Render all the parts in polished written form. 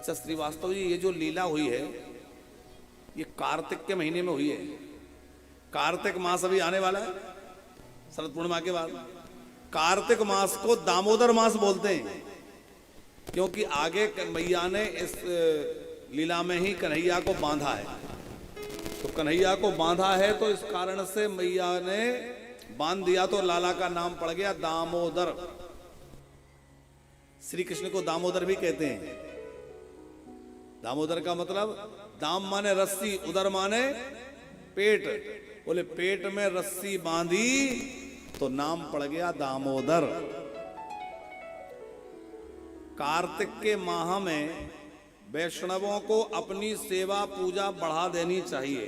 अच्छा श्रीवास्तव जी, ये जो लीला हुई है ये कार्तिक के महीने में हुई है। कार्तिक मास अभी आने वाला है, शरद पूर्णिमा के बाद। कार्तिक मास को दामोदर मास बोलते हैं क्योंकि आगे मैया ने इस लीला में ही कन्हैया को बांधा है। तो कन्हैया को बांधा है तो इस कारण से मैया ने बांध दिया, तो लाला का नाम पड़ गया दामोदर। श्री कृष्ण को दामोदर भी कहते हैं। दामोदर का मतलब दाम माने रस्सी, उदर माने पेट। बोले पेट में रस्सी बांधी तो नाम पड़ गया दामोदर। कार्तिक के माह में वैष्णवों को अपनी सेवा पूजा बढ़ा देनी चाहिए।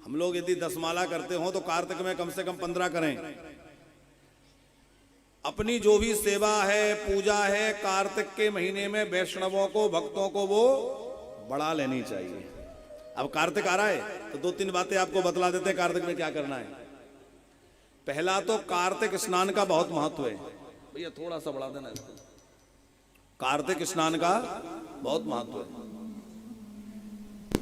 हम लोग यदि 10 माला करते हो तो कार्तिक में कम से कम 15 करें। अपनी जो भी सेवा है, पूजा है, कार्तिक के महीने में वैष्णवों को, भक्तों को वो बढ़ा लेनी चाहिए। अब कार्तिक आ रहा है तो 2-3 बातें आपको बतला देते हैं कार्तिक में क्या करना है। पहला तो कार्तिक स्नान का बहुत महत्व है। भैया थोड़ा सा बढ़ा देना इसको। कार्तिक स्नान का बहुत महत्व है।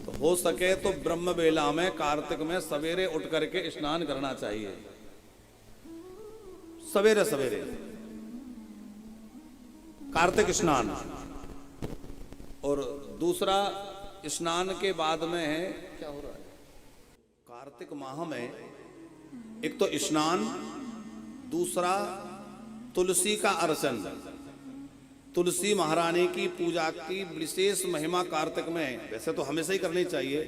तो हो सके तो ब्रह्म बेला में कार्तिक में सवेरे उठ करके स्नान करना चाहिए, सवेरे सवेरे कार्तिक स्नान। और दूसरा स्नान के बाद में है, क्या हो रहा है कार्तिक माह में, एक तो स्नान, दूसरा तुलसी का अर्चन। तुलसी महारानी की पूजा की विशेष महिमा कार्तिक में है। वैसे तो हमेशा ही करनी चाहिए,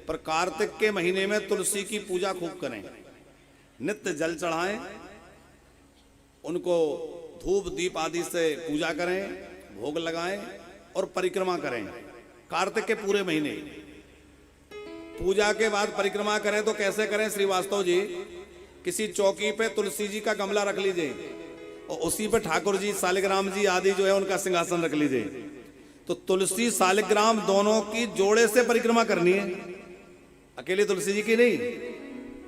पर कार्तिक के महीने में तुलसी की पूजा खूब करें। नित्य जल चढ़ाएं, उनको धूप दीप आदि से पूजा करें, भोग लगाएं और परिक्रमा करें। कार्तिक के पूरे महीने पूजा के बाद परिक्रमा करें तो कैसे करें श्रीवास्तव जी? किसी चौकी पे तुलसी जी का गमला रख लीजिए और उसी पे ठाकुर जी, सालिग्राम जी आदि जो है उनका सिंहासन रख लीजिए। तो तुलसी सालिग्राम दोनों की जोड़े से परिक्रमा करनी है, अकेले तुलसी जी की नहीं।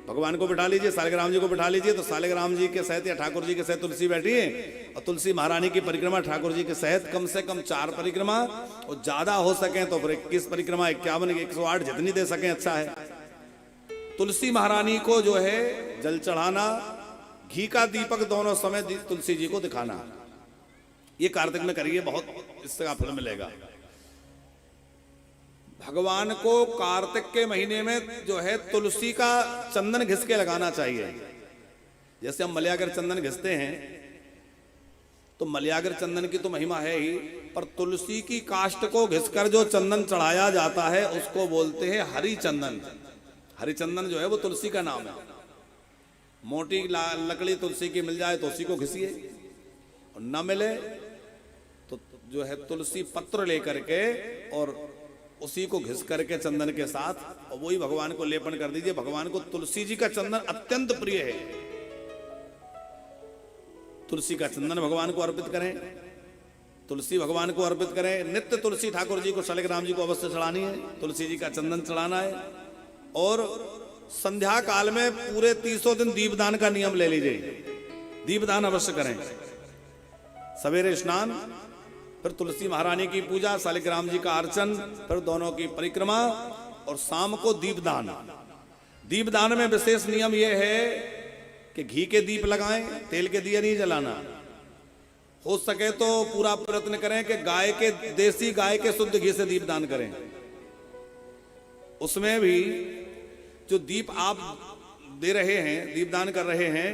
भगवान को बिठा लीजिए, सालिग्राम जी को बिठा लीजिए, तो सालिग्राम जी के सहित या ठाकुर जी के सहित तुलसी बैठी है और तुलसी महारानी की परिक्रमा ठाकुर जी के सहित कम से कम 4 परिक्रमा, और ज्यादा हो सके तो फिर 21 परिक्रमा, 51, 108 जितनी दे सकें अच्छा है। तुलसी महारानी को जो है जल चढ़ाना, घी का दीपक दोनों समय तुलसी जी को दिखाना, ये कार्तिक में करिए, बहुत इसका फल मिलेगा। भगवान को कार्तिक के महीने में जो है तुलसी का चंदन घिस के लगाना चाहिए। जैसे हम मलयागर चंदन घिसते हैं तो मलयागर चंदन की तो महिमा है ही, पर तुलसी की काष्ठ को घिसकर जो चंदन चढ़ाया जाता है उसको बोलते हैं हरि चंदन। हरि चंदन जो है वो तुलसी का नाम है। मोटी लकड़ी तुलसी की मिल जाए तो उसी को घिसिए, और न मिले तो जो है तुलसी पत्र लेकर के और उसी को घिस करके चंदन के साथ, और वही भगवान को लेपन कर दीजिए। भगवान को तुलसी जी का चंदन अत्यंत प्रिय है। तुलसी का चंदन भगवान को अर्पित करें, तुलसी भगवान को अर्पित करें। नित्य तुलसी ठाकुर जी को, शालिग्राम जी को अवश्य चढ़ानी है, तुलसी जी का चंदन चढ़ाना है। और संध्या काल में पूरे 30 दिन दीपदान का नियम ले लीजिए, दीपदान अवश्य करें। सवेरे स्नान, फिर तुलसी महारानी की पूजा, शालिग्राम जी का अर्चन, फिर दोनों की परिक्रमा, और शाम को दीपदान। दीपदान में विशेष नियम यह है कि घी के दीप लगाएं, तेल के दिए नहीं जलाना। हो सके तो पूरा प्रयत्न करें कि गाय के, देसी गाय के शुद्ध घी से दीपदान करें। उसमें भी जो दीप आप दे रहे हैं, दीपदान कर रहे हैं,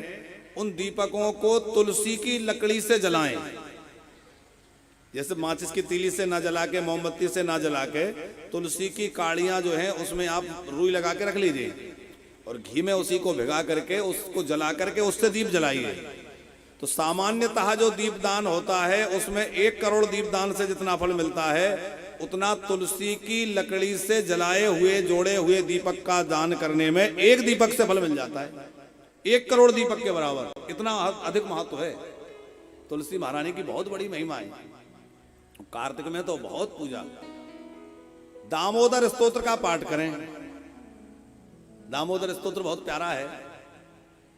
उन दीपकों को तुलसी की लकड़ी से जलाएं। जैसे माचिस की तीली से ना जला के, मोमबत्ती से ना जला के, तुलसी की काड़ियां जो हैं उसमें आप रुई लगा के रख लीजिए और घी में उसी को भिगा करके उसको जला करके उससे दीप जलाइए। तो सामान्यतः जो दीपदान होता है उसमें 1 करोड़ दीपदान से जितना फल मिलता है, उतना तुलसी की लकड़ी से जलाए हुए, जोड़े हुए दीपक का दान करने में 1 दीपक से फल मिल जाता है। 1 करोड़ दीपक के बराबर, इतना अधिक महत्व है। तुलसी महारानी की बहुत बड़ी महिमा है। कार्तिक में तो बहुत पूजा। दामोदर स्तोत्र का पाठ करें। दामोदर स्तोत्र बहुत प्यारा है।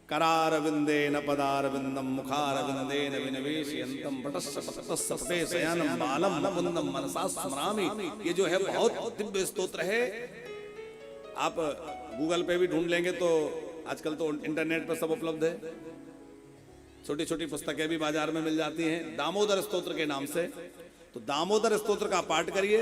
करारविंदेन पदारविंदम मुखारविंदेन विनिवेशयन्तम पटस्य पटस्य पटे शयनम बालम मुकुंदम मनसा स्मरामि। ये जो है बहुत दिव्य स्तोत्र है। आप गूगल पे भी ढूंढ लेंगे तो आजकल तो इंटरनेट पर सब उपलब्ध है। छोटी छोटी पुस्तकें भी बाजार में मिल जाती हैं दामोदर स्तोत्र के नाम से। तो दामोदर स्तोत्र का पाठ करिए